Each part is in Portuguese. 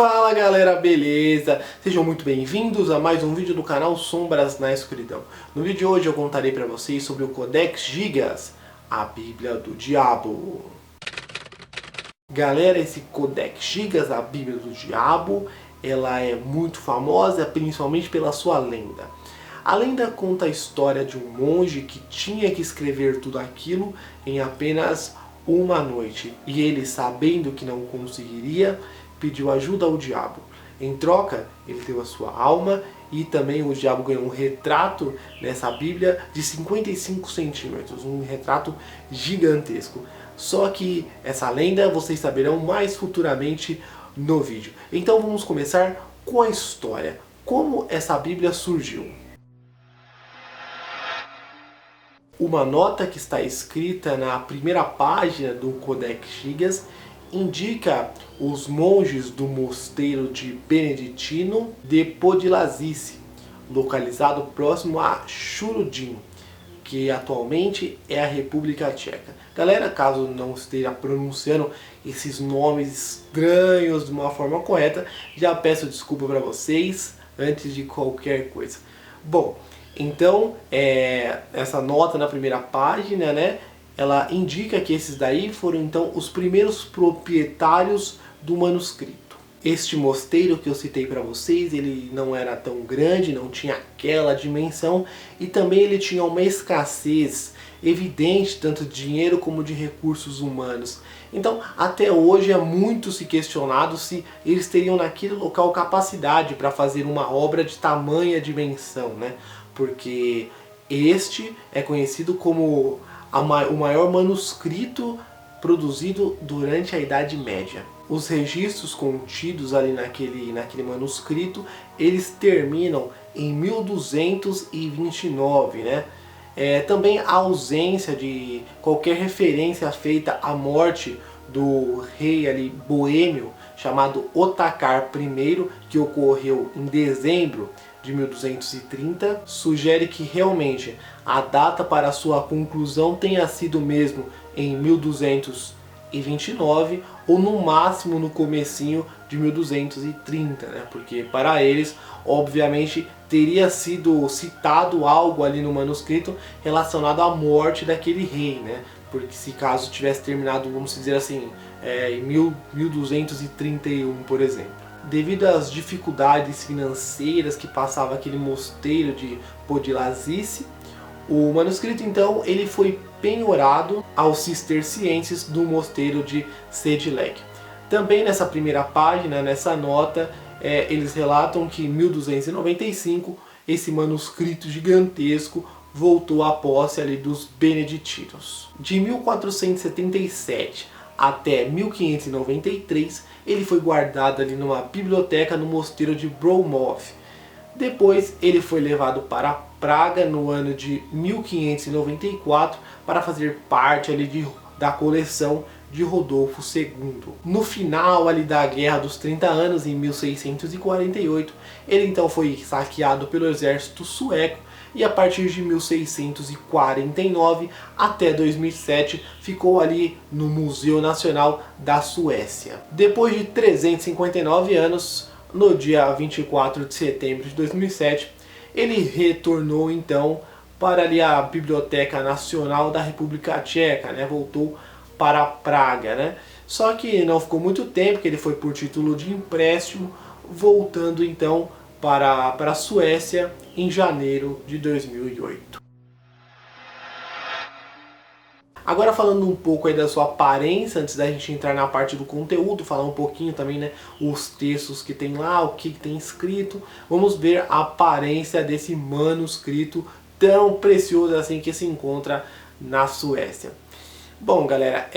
Fala galera, beleza? Sejam muito bem-vindos a mais um vídeo do canal Sombras na Escuridão. No vídeo de hoje eu contarei para vocês sobre o Codex Gigas, a Bíblia do Diabo. Galera, esse Codex Gigas, a Bíblia do Diabo, ela é muito famosa, principalmente pela sua lenda. A lenda conta a história de um monge que tinha que escrever tudo aquilo em apenas uma noite. E ele, sabendo que não conseguiria, pediu ajuda ao diabo. Em troca, ele deu a sua alma e também o diabo ganhou um retrato nessa Bíblia de 55 centímetros, um retrato gigantesco. Só que essa lenda vocês saberão mais futuramente no vídeo. Então vamos começar com a história. Como essa Bíblia surgiu? Uma nota que está escrita na primeira página do Codex Gigas indica os monges do mosteiro de Beneditino de Podlazice, localizado próximo a Churudin, que atualmente é a República Tcheca. Galera, caso não esteja pronunciando esses nomes estranhos de uma forma correta, já peço desculpa para vocês antes de qualquer coisa. Bom, então essa nota na primeira página, né? Ela indica que esses daí foram então os primeiros proprietários do manuscrito. Este mosteiro que eu citei para vocês, ele não era tão grande, não tinha aquela dimensão e também ele tinha uma escassez evidente tanto de dinheiro como de recursos humanos. Então até hoje é muito se questionado se eles teriam naquele local capacidade para fazer uma obra de tamanha dimensão, né? Porque este é conhecido como o maior manuscrito produzido durante a Idade Média. Os registros contidos ali naquele manuscrito, eles terminam em 1229, né? Também a ausência de qualquer referência feita à morte do rei ali boêmio, chamado Otakar I, que ocorreu em dezembro de 1230, sugere que realmente a data para sua conclusão tenha sido mesmo em 1229 ou no máximo no comecinho de 1230, né? Porque para eles, obviamente, teria sido citado algo ali no manuscrito relacionado à morte daquele rei, né? Porque se caso tivesse terminado, vamos dizer assim, em 1231, por exemplo. Devido às dificuldades financeiras que passava aquele mosteiro de Podlazice, o manuscrito então ele foi penhorado aos cistercienses do mosteiro de Sedlec. Também nessa primeira página, nessa nota, eles relatam que em 1295 esse manuscrito gigantesco voltou à posse ali dos beneditinos. De 1477 até 1593, ele foi guardado ali numa biblioteca no mosteiro de Broumov. Depois ele foi levado para Praga no ano de 1594 para fazer parte ali da coleção de Rodolfo II. No final ali da Guerra dos 30 Anos, em 1648, ele então foi saqueado pelo exército sueco e a partir de 1649 até 2007 ficou ali no Museu Nacional da Suécia. Depois de 359 anos, no dia 24 de setembro de 2007, ele retornou então para ali a Biblioteca Nacional da República Tcheca, né? Voltou para Praga, né? Só que não ficou muito tempo, que ele foi por título de empréstimo, voltando então para a Suécia em janeiro de 2008. Agora falando um pouco aí da sua aparência, antes da gente entrar na parte do conteúdo, falar um pouquinho também, né, os textos que tem lá, o que tem escrito, vamos ver a aparência desse manuscrito tão precioso assim que se encontra na Suécia. Bom galera,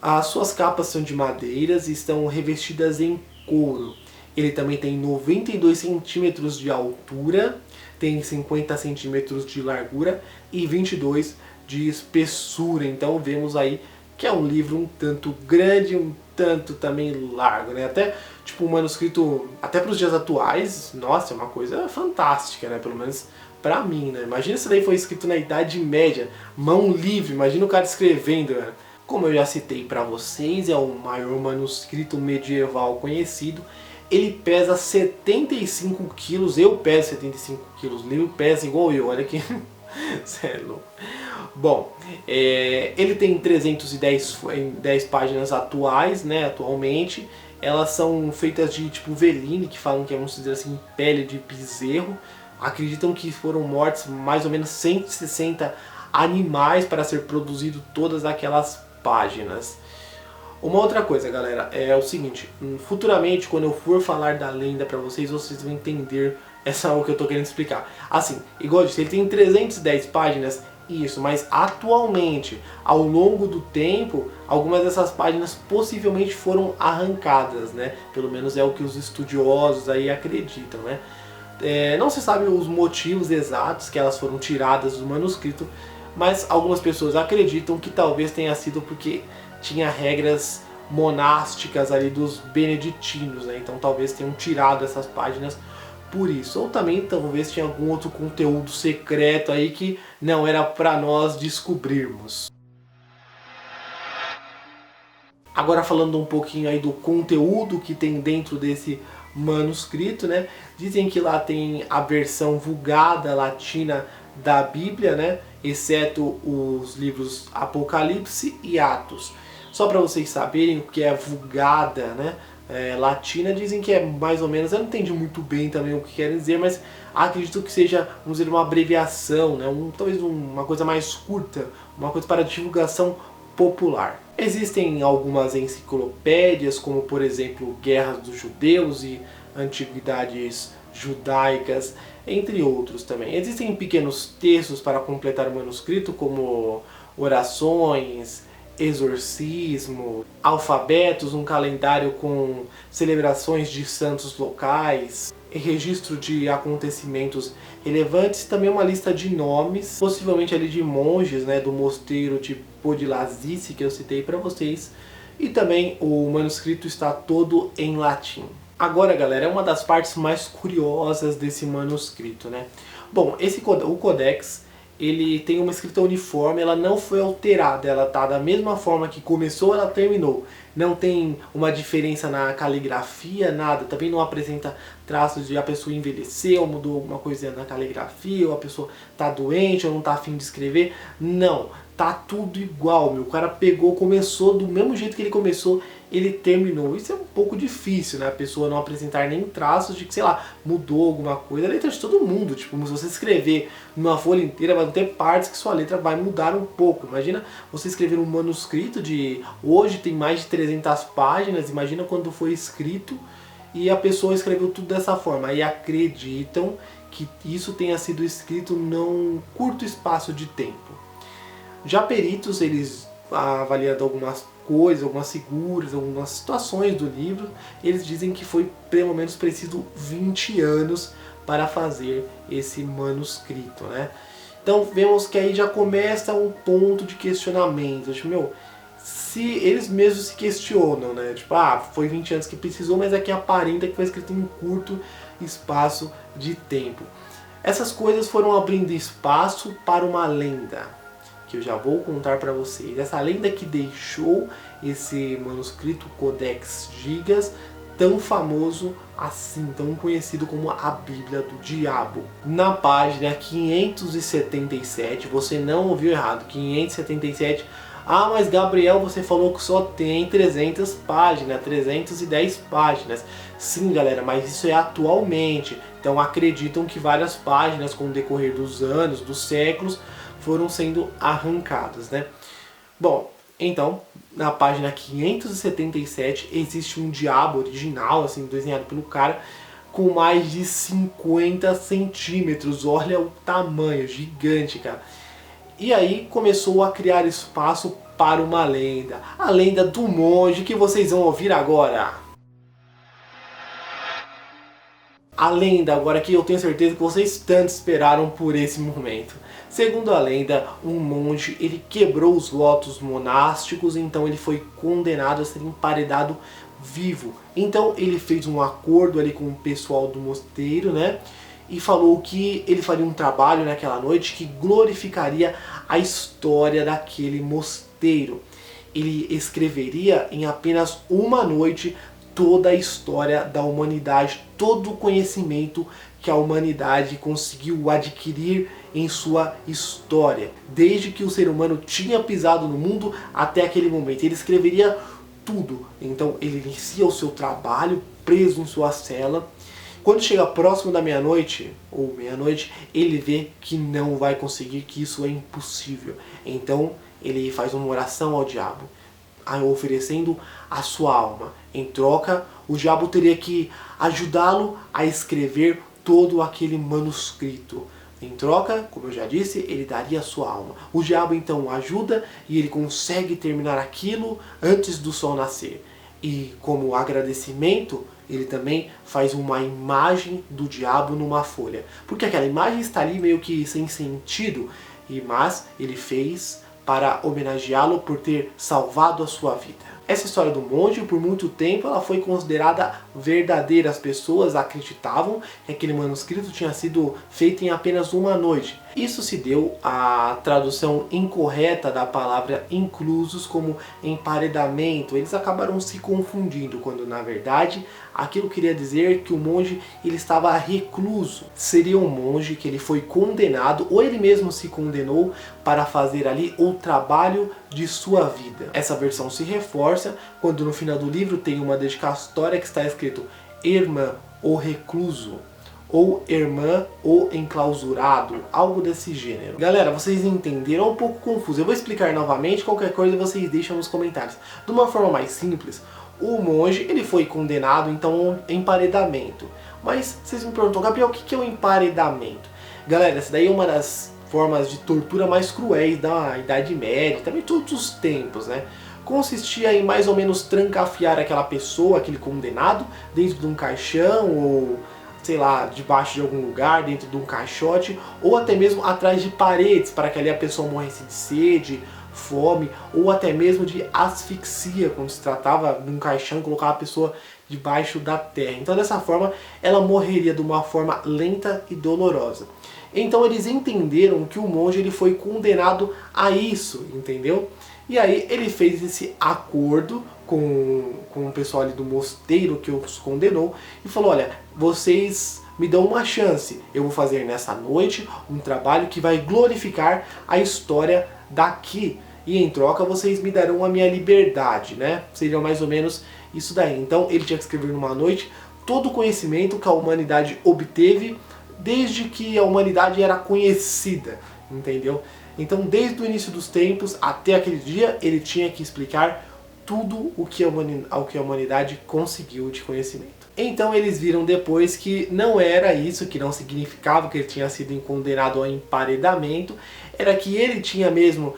as suas capas são de madeiras e estão revestidas em couro. Ele também tem 92 centímetros de altura, tem 50 centímetros de largura e 22 de espessura. Então vemos aí que é um livro um tanto grande, um tanto também largo, né? Até tipo um manuscrito, até para os dias atuais, nossa, é uma coisa fantástica, né? Pelo menos para mim, né? Imagina se daí foi escrito na Idade Média, mão livre, imagina o cara escrevendo, né? Como eu já citei para vocês, é o maior manuscrito medieval conhecido. Ele pesa 75 quilos, eu peso 75 quilos, o livro pesa igual eu, olha aqui. Sério. Bom, ele tem 310 páginas atuais, né, atualmente. Elas são feitas de tipo veline, que falam que é, vamos dizer assim, pele de bezerro. Acreditam que foram mortos mais ou menos 160 animais para ser produzido todas aquelas páginas. Uma outra coisa, galera, é o seguinte: futuramente, quando eu for falar da lenda para vocês, vocês vão entender o que eu tô querendo explicar. Assim, igual eu disse, ele tem 310 páginas, isso, mas atualmente, ao longo do tempo, algumas dessas páginas possivelmente foram arrancadas, né? Pelo menos é o que os estudiosos aí acreditam, né? Não se sabe os motivos exatos que elas foram tiradas do manuscrito, mas algumas pessoas acreditam que talvez tenha sido porque tinha regras monásticas ali dos beneditinos, né? Então talvez tenham tirado essas páginas por isso. Ou também talvez tinha algum outro conteúdo secreto aí que não era para nós descobrirmos. Agora falando um pouquinho aí do conteúdo que tem dentro desse manuscrito, né? Dizem que lá tem a versão vulgada latina da Bíblia, né? Exceto os livros Apocalipse e Atos. Só para vocês saberem o que é vulgada, né? Latina, dizem que é mais ou menos, eu não entendi muito bem também o que querem dizer, mas acredito que seja, vamos dizer, uma abreviação, né? Talvez uma coisa mais curta, uma coisa para divulgação popular. Existem algumas enciclopédias, como por exemplo Guerras dos Judeus e Antiguidades Judaicas, entre outros também. Existem pequenos textos para completar o manuscrito, como orações, exorcismo, alfabetos, um calendário com celebrações de santos locais, registro de acontecimentos relevantes e também uma lista de nomes, possivelmente ali de monges, né, do mosteiro de Podlazice que eu citei para vocês, e também o manuscrito está todo em latim. Agora, galera, é uma das partes mais curiosas desse manuscrito, né? Bom, o Codex, ele tem uma escrita uniforme, ela não foi alterada, ela tá da mesma forma que começou, ela terminou. Não tem uma diferença na caligrafia, nada, também não apresenta traços de a pessoa envelheceu, mudou alguma coisa na caligrafia, ou a pessoa tá doente, ou não tá afim de escrever. Não, tá tudo igual, meu. O cara pegou, começou do mesmo jeito que ele começou, ele terminou. Isso é um pouco difícil, né? A pessoa não apresentar nem traços de que, sei lá, mudou alguma coisa. A letra de todo mundo, tipo, se você escrever numa folha inteira, vai ter partes que sua letra vai mudar um pouco. Imagina você escrever um manuscrito de... Hoje tem mais de 300 páginas, imagina quando foi escrito e a pessoa escreveu tudo dessa forma. Aí acreditam que isso tenha sido escrito num curto espaço de tempo. Já peritos, eles avaliando algumas coisas, algumas figuras, algumas situações do livro, eles dizem que foi pelo menos preciso 20 anos para fazer esse manuscrito, né? Então vemos que aí já começa um ponto de questionamento. Tipo, se eles mesmos se questionam, né? Tipo, foi 20 anos que precisou, mas aqui aparenta que foi escrito em um curto espaço de tempo. Essas coisas foram abrindo espaço para uma lenda, que eu já vou contar para vocês. Essa lenda que deixou esse manuscrito Codex Gigas tão famoso assim, tão conhecido como a Bíblia do Diabo. Na página 577, você não ouviu errado, 577. Mas Gabriel, você falou que só tem 300 páginas, 310 páginas. Sim, galera, mas isso é atualmente. Então acreditam que várias páginas, com o decorrer dos anos, dos séculos, foram sendo arrancadas, né? Bom, então, na página 577 existe um diabo original, assim, desenhado pelo cara, com mais de 50 centímetros. Olha o tamanho, gigante, cara. E aí começou a criar espaço para uma lenda. A lenda do monge que vocês vão ouvir agora. A lenda agora que eu tenho certeza que vocês tanto esperaram por esse momento. Segundo a lenda, um monge ele quebrou os votos monásticos, então ele foi condenado a ser emparedado vivo. Então ele fez um acordo ali com o pessoal do mosteiro, né? E falou que ele faria um trabalho naquela noite que glorificaria a história daquele mosteiro. ele escreveria em apenas uma noite toda a história da humanidade, todo o conhecimento que a humanidade conseguiu adquirir em sua história, desde que o ser humano tinha pisado no mundo até aquele momento. Ele escreveria tudo. Então ele inicia o seu trabalho preso em sua cela. Quando chega próximo da meia-noite, ou meia-noite, ele vê que não vai conseguir, que isso é impossível. Então ele faz uma oração ao diabo, oferecendo a sua alma. Em troca, o diabo teria que ajudá-lo a escrever todo aquele manuscrito. Em troca, como eu já disse, ele daria a sua alma. O diabo então ajuda e ele consegue terminar aquilo antes do sol nascer. E como agradecimento, ele também faz uma imagem do diabo numa folha. Porque aquela imagem está ali meio que sem sentido, mas ele fez para homenageá-lo por ter salvado a sua vida. Essa história do monge, por muito tempo, ela foi considerada verdadeira. As pessoas acreditavam que aquele manuscrito tinha sido feito em apenas uma noite. Isso se deu à tradução incorreta da palavra inclusos como emparedamento. Eles acabaram se confundindo, quando na verdade aquilo queria dizer que o monge ele estava recluso. Seria um monge que ele foi condenado, ou ele mesmo se condenou para fazer ali o trabalho de sua vida. Essa versão se reforça quando no final do livro tem uma dedicatória que está escrito Irmã, o recluso, ou irmã, o enclausurado, algo desse gênero. Galera, vocês entenderam? É um pouco confuso. Eu vou explicar novamente, qualquer coisa vocês deixam nos comentários. De uma forma mais simples, o monge ele foi condenado, então, ao emparedamento. Mas vocês me perguntam, Gabriel, o que é o emparedamento? Galera, essa daí é uma das formas de tortura mais cruéis da Idade Média, também todos os tempos, né? Consistia em mais ou menos trancafiar aquela pessoa, aquele condenado, dentro de um caixão ou sei lá, debaixo de algum lugar, dentro de um caixote, ou até mesmo atrás de paredes, para que ali a pessoa morresse de sede, fome, ou até mesmo de asfixia, quando se tratava de um caixão e colocava a pessoa debaixo da terra. Então dessa forma, ela morreria de uma forma lenta e dolorosa. Então eles entenderam que o monge ele foi condenado a isso, entendeu? E aí ele fez esse acordo com o pessoal ali do mosteiro que os condenou e falou, olha, vocês me dão uma chance, eu vou fazer nessa noite um trabalho que vai glorificar a história daqui e em troca vocês me darão a minha liberdade, né? Seria mais ou menos isso daí. Então ele tinha que escrever numa noite todo o conhecimento que a humanidade obteve desde que a humanidade era conhecida, entendeu? Então desde o início dos tempos até aquele dia ele tinha que explicar tudo o que a humanidade conseguiu de conhecimento. Então eles viram depois que não era isso, que não significava que ele tinha sido condenado ao emparedamento, era que ele tinha mesmo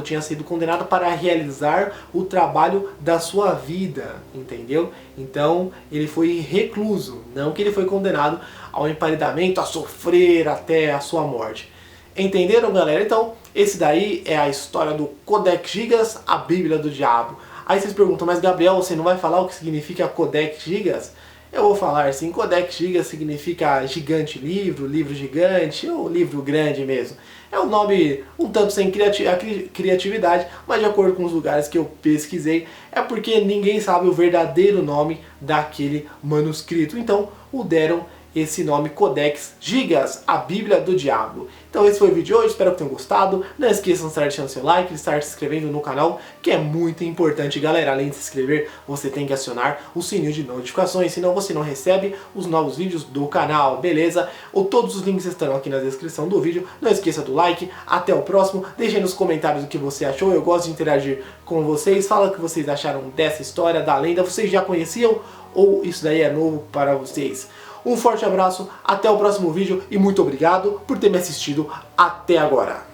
tinha sido condenado para realizar o trabalho da sua vida, entendeu? Então ele foi recluso, não que ele foi condenado ao emparedamento, a sofrer até a sua morte. Entenderam, galera? Então, esse daí é a história do Codex Gigas, a Bíblia do Diabo. Aí vocês perguntam, mas Gabriel, você não vai falar o que significa Codex Gigas? Eu vou falar sim, Codex Gigas significa gigante livro, livro gigante, ou livro grande mesmo. É um nome um tanto sem criatividade, mas de acordo com os lugares que eu pesquisei, é porque ninguém sabe o verdadeiro nome daquele manuscrito. Então, o deram esse nome Codex Gigas, a Bíblia do Diabo. Então esse foi o vídeo de hoje, espero que tenham gostado. Não esqueçam de estar deixando seu like, de estar se inscrevendo no canal, que é muito importante, galera. Além de se inscrever, você tem que acionar o sininho de notificações, senão você não recebe os novos vídeos do canal, beleza? Todos os links estarão aqui na descrição do vídeo. Não esqueça do like, até o próximo. Deixem nos comentários o que você achou, eu gosto de interagir com vocês. Fala o que vocês acharam dessa história, da lenda. Vocês já conheciam ou isso daí é novo para vocês? Um forte abraço, até o próximo vídeo e muito obrigado por ter me assistido até agora.